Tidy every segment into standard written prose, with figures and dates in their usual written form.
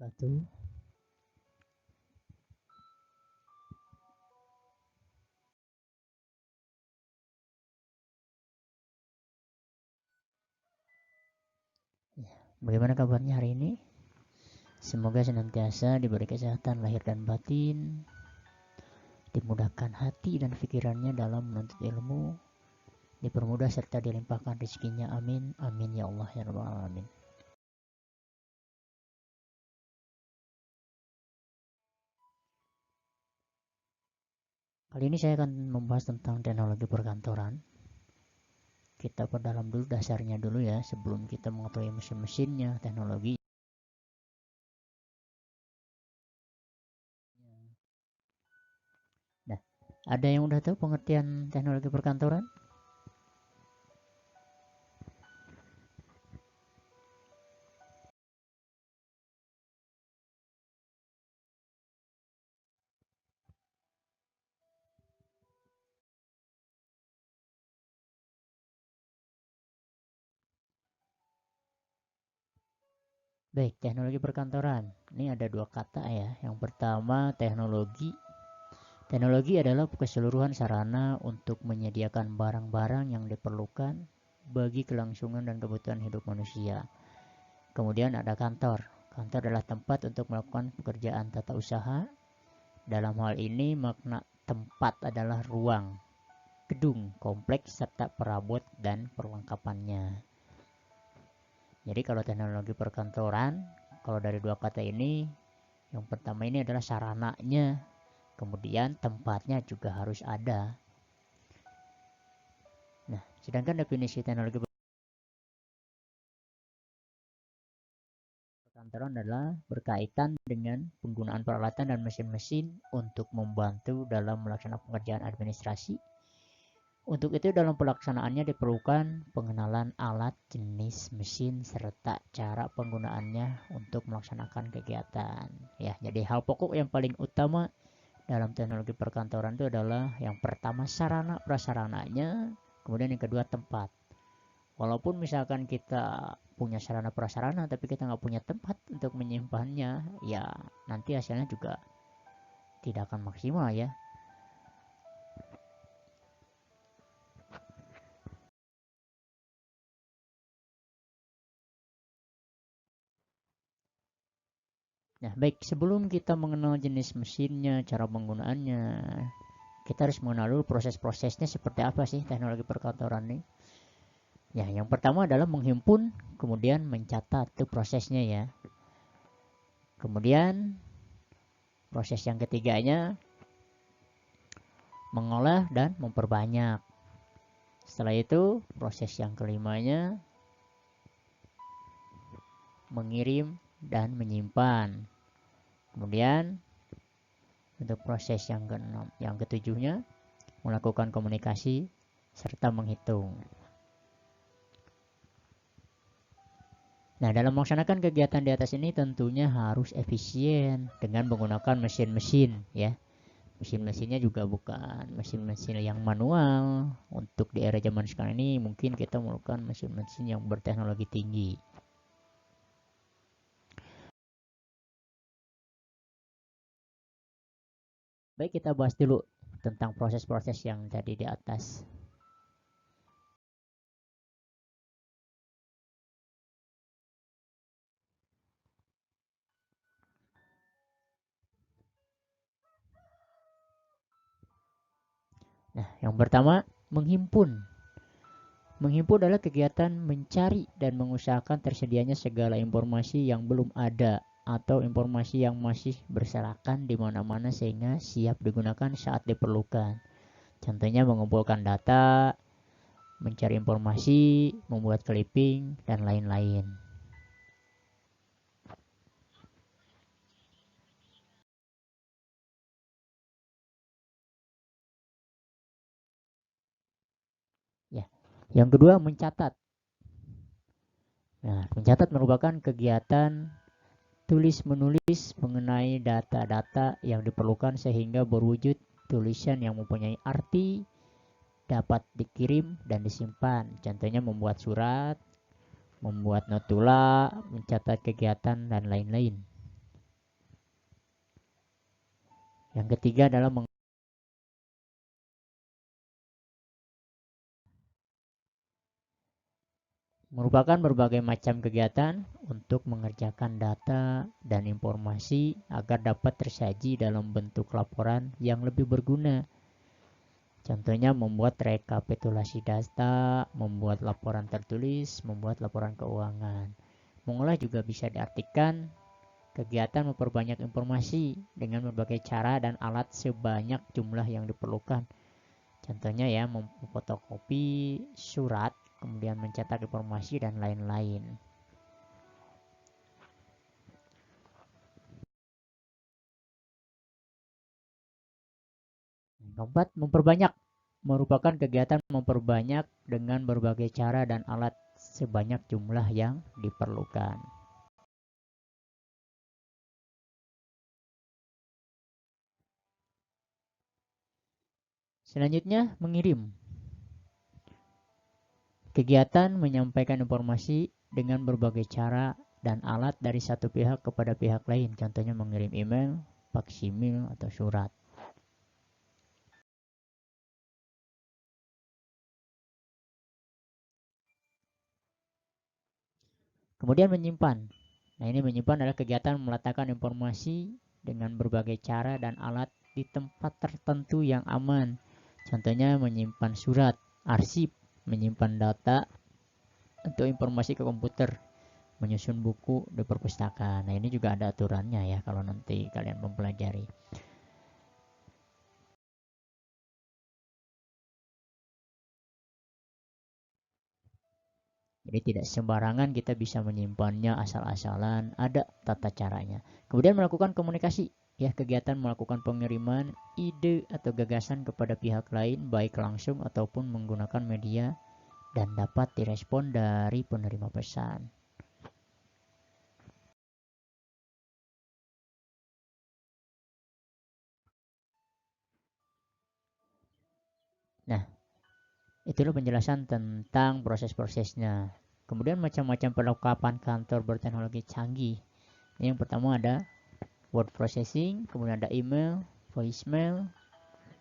wabarakatuh. Bagaimana kabarnya hari ini? Semoga senantiasa diberi kesehatan lahir dan batin, dimudahkan hati dan pikirannya dalam menuntut ilmu, dipermudah serta dilimpahkan rezekinya. Amin, amin ya Allah ya Rabbal Alamin. Kali ini saya akan membahas tentang teknologi perkantoran. Kita perdalam dulu dasarnya dulu ya, sebelum kita mengetahui mesin-mesinnya, teknologi. Nah, ada yang udah tahu pengertian teknologi perkantoran? Baik, teknologi perkantoran. Ini ada dua kata ya. Yang pertama, teknologi. Teknologi adalah keseluruhan sarana untuk menyediakan barang-barang yang diperlukan bagi kelangsungan dan kebutuhan hidup manusia. Kemudian ada kantor. Kantor adalah tempat untuk melakukan pekerjaan tata usaha. Dalam hal ini makna tempat adalah ruang, gedung, kompleks, serta perabot dan perlengkapannya. Jadi kalau teknologi perkantoran, kalau dari dua kata ini, yang pertama ini adalah sarananya, kemudian tempatnya juga harus ada. Nah, sedangkan definisi teknologi perkantoran adalah berkaitan dengan penggunaan peralatan dan mesin-mesin untuk membantu dalam melaksanakan pekerjaan administrasi. Untuk itu dalam pelaksanaannya diperlukan pengenalan alat, jenis mesin, serta cara penggunaannya untuk melaksanakan kegiatan. Ya, jadi hal pokok yang paling utama dalam teknologi perkantoran itu adalah yang pertama sarana prasarananya, kemudian yang kedua tempat. Walaupun misalkan kita punya sarana prasarana tapi kita nggak punya tempat untuk menyimpannya, ya nanti hasilnya juga tidak akan maksimal ya. Nah, baik, sebelum kita mengenal jenis mesinnya, cara penggunaannya, kita harus mengenal dulu proses-prosesnya seperti apa sih teknologi perkantoran ini. Ya, yang pertama adalah menghimpun, kemudian mencatat, itu prosesnya ya. Kemudian proses yang ketiganya mengolah dan memperbanyak. Setelah itu proses yang kelimanya mengirim dan menyimpan. Kemudian untuk proses yang keenam, yang ketujuhnya melakukan komunikasi serta menghitung. Nah, dalam melaksanakan kegiatan di atas ini tentunya harus efisien dengan menggunakan mesin-mesin ya. Mesin-mesinnya juga bukan mesin-mesin yang manual. Untuk di era zaman sekarang ini mungkin kita melakukan mesin-mesin yang berteknologi tinggi. Baik, kita bahas dulu tentang proses-proses yang tadi di atas. Nah, yang pertama, menghimpun. Menghimpun adalah kegiatan mencari dan mengusahakan tersedianya segala informasi yang belum ada atau informasi yang masih berserakan di mana-mana sehingga siap digunakan saat diperlukan. Contohnya mengumpulkan data, mencari informasi, membuat clipping, dan lain-lain. Ya. Yang kedua, mencatat. Nah, mencatat merupakan kegiatan tulis menulis mengenai data-data yang diperlukan sehingga berwujud tulisan yang mempunyai arti, dapat dikirim dan disimpan. Contohnya membuat surat, membuat notula, mencatat kegiatan dan lain-lain. Yang ketiga adalah merupakan berbagai macam kegiatan untuk mengerjakan data dan informasi agar dapat tersaji dalam bentuk laporan yang lebih berguna. Contohnya membuat rekapitulasi data, membuat laporan tertulis, membuat laporan keuangan. Mengolah juga bisa diartikan kegiatan memperbanyak informasi dengan berbagai cara dan alat sebanyak jumlah yang diperlukan. Contohnya ya, memfotokopi surat, kemudian mencetak informasi dan lain-lain. Keempat, memperbanyak merupakan kegiatan memperbanyak dengan berbagai cara dan alat sebanyak jumlah yang diperlukan. Selanjutnya, mengirim. Kegiatan menyampaikan informasi dengan berbagai cara dan alat dari satu pihak kepada pihak lain. Contohnya mengirim email, faksimil, atau surat. Kemudian menyimpan. Nah, ini menyimpan adalah kegiatan meletakkan informasi dengan berbagai cara dan alat di tempat tertentu yang aman. Contohnya menyimpan surat, arsip, menyimpan data untuk informasi ke komputer, menyusun buku di perpustakaan. Nah, ini juga ada aturannya ya kalau nanti kalian mempelajari. Jadi tidak sembarangan kita bisa menyimpannya asal-asalan, ada tata caranya. Kemudian melakukan komunikasi, ya kegiatan melakukan pengiriman ide atau gagasan kepada pihak lain baik langsung ataupun menggunakan media dan dapat direspon dari penerima pesan. Nah, itulah penjelasan tentang proses-prosesnya. Kemudian macam-macam perlengkapan kantor berteknologi canggih. Yang pertama ada word processing, kemudian ada email, voicemail,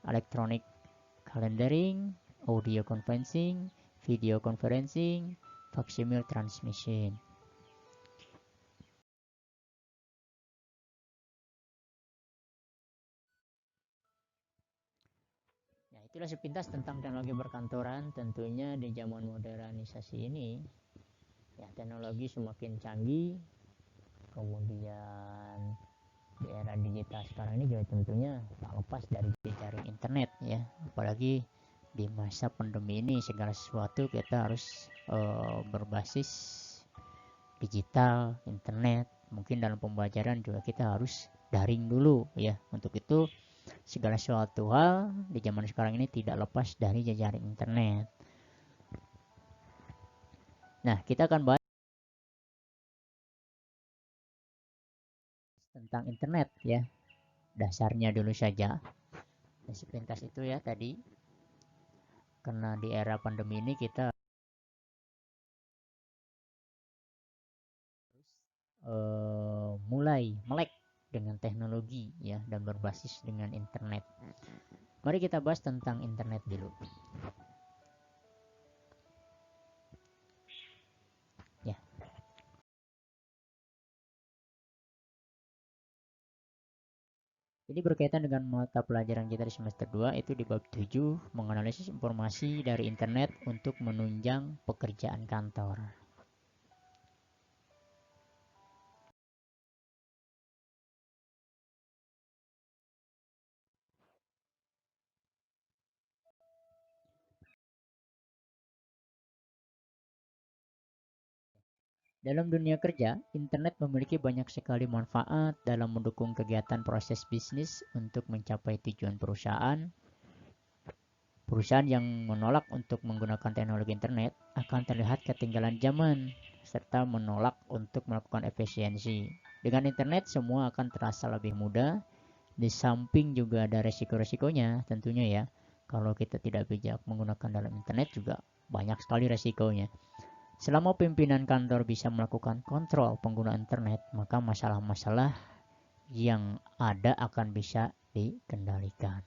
electronic calendaring, audio conferencing, video conferencing, facsimile transmission. Ya, itulah sepintas tentang teknologi perkantoran. Tentunya di zaman modernisasi ini, ya teknologi semakin canggih. Kemudian di era digital sekarang ini juga tentunya tak lepas dari jejaring internet ya. Apalagi di masa pandemi ini segala sesuatu kita harus berbasis digital, internet. Mungkin dalam pembelajaran juga kita harus daring dulu ya. Untuk itu segala sesuatu hal di zaman sekarang ini tidak lepas dari jejaring internet. Nah, kita akan bahas tentang internet ya. Dasarnya dulu saja. Dan sepintas itu ya tadi. Karena di era pandemi ini kita mulai melek dengan teknologi ya dan berbasis dengan internet. Mari kita bahas tentang internet dulu. Ya. Jadi berkaitan dengan mata pelajaran kita di semester 2 itu di bab 7 menganalisis informasi dari internet untuk menunjang pekerjaan kantor. Dalam dunia kerja, internet memiliki banyak sekali manfaat dalam mendukung kegiatan proses bisnis untuk mencapai tujuan perusahaan. Perusahaan yang menolak untuk menggunakan teknologi internet akan terlihat ketinggalan zaman serta menolak untuk melakukan efisiensi. Dengan internet semua akan terasa lebih mudah. Di samping juga ada resiko-resikonya tentunya ya. Kalau kita tidak bijak menggunakan dalam internet juga banyak sekali resikonya. Selama pimpinan kantor bisa melakukan kontrol penggunaan internet, maka masalah-masalah yang ada akan bisa dikendalikan.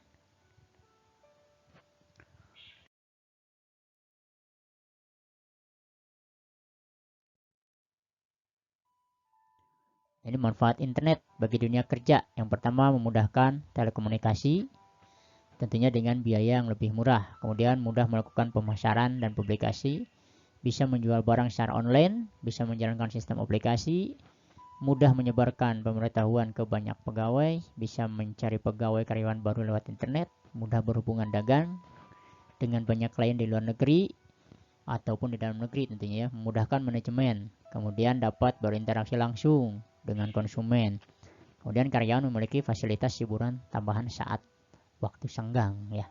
Ini manfaat internet bagi dunia kerja. Yang pertama, memudahkan telekomunikasi, tentunya dengan biaya yang lebih murah. Kemudian mudah melakukan pemasaran dan publikasi, bisa menjual barang secara online, bisa menjalankan sistem aplikasi, mudah menyebarkan pemberitahuan ke banyak pegawai, bisa mencari pegawai karyawan baru lewat internet, mudah berhubungan dagang dengan banyak klien di luar negeri ataupun di dalam negeri tentunya ya, memudahkan manajemen, kemudian dapat berinteraksi langsung dengan konsumen. Kemudian karyawan memiliki fasilitas hiburan tambahan saat waktu senggang ya.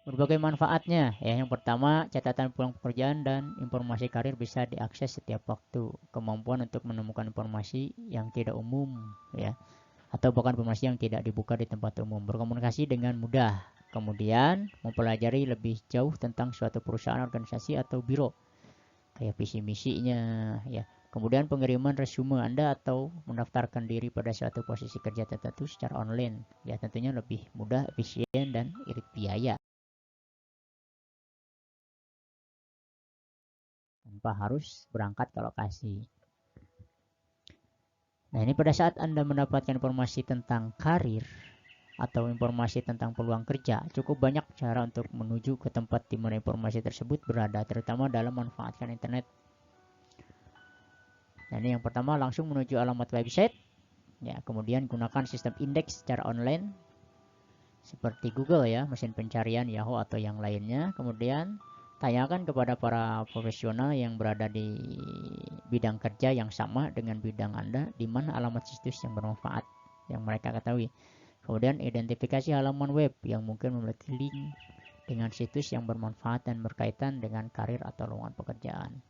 Berbagai manfaatnya ya. Yang pertama, catatan pulang pekerjaan dan informasi karir bisa diakses setiap waktu. Kemampuan untuk menemukan informasi yang tidak umum ya, atau bahkan informasi yang tidak dibuka di tempat umum. Berkomunikasi dengan mudah. Kemudian mempelajari lebih jauh tentang suatu perusahaan, organisasi atau biro, kayak visi misinya ya. Kemudian pengiriman resume Anda atau mendaftarkan diri pada suatu posisi kerja tertentu secara online ya, tentunya lebih mudah, efisien dan irit biaya tanpa harus berangkat ke lokasi. Nah, ini pada saat Anda mendapatkan informasi tentang karir atau informasi tentang peluang kerja, cukup banyak cara untuk menuju ke tempat di mana informasi tersebut berada, terutama dalam memanfaatkan internet. Nah, ini yang pertama, langsung menuju alamat website. Ya, kemudian gunakan sistem indeks secara online seperti Google ya, mesin pencarian Yahoo atau yang lainnya. Kemudian tanyakan kepada para profesional yang berada di bidang kerja yang sama dengan bidang Anda, di mana alamat situs yang bermanfaat yang mereka ketahui. Kemudian identifikasi halaman web yang mungkin memiliki link dengan situs yang bermanfaat dan berkaitan dengan karir atau lowongan pekerjaan.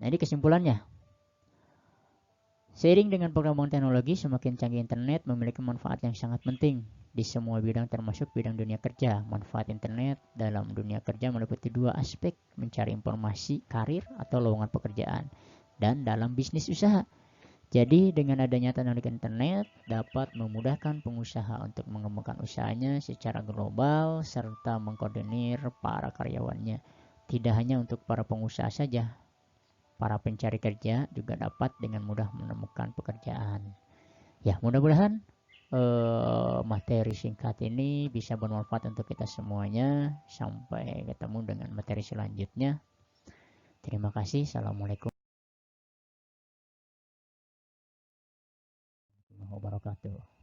Nah, ini kesimpulannya. Seiring dengan perkembangan teknologi, semakin canggih internet memiliki manfaat yang sangat penting di semua bidang termasuk bidang dunia kerja. Manfaat internet dalam dunia kerja meliputi dua aspek, mencari informasi, karir atau lowongan pekerjaan, dan dalam bisnis usaha. Jadi dengan adanya teknologi internet dapat memudahkan pengusaha untuk mengembangkan usahanya secara global serta mengkoordinir para karyawannya. Tidak hanya untuk para pengusaha saja, para pencari kerja juga dapat dengan mudah menemukan pekerjaan. Ya, mudah-mudahan materi singkat ini bisa bermanfaat untuk kita semuanya. Sampai ketemu dengan materi selanjutnya. Terima kasih. Assalamualaikum warahmatullahi wabarakatuh.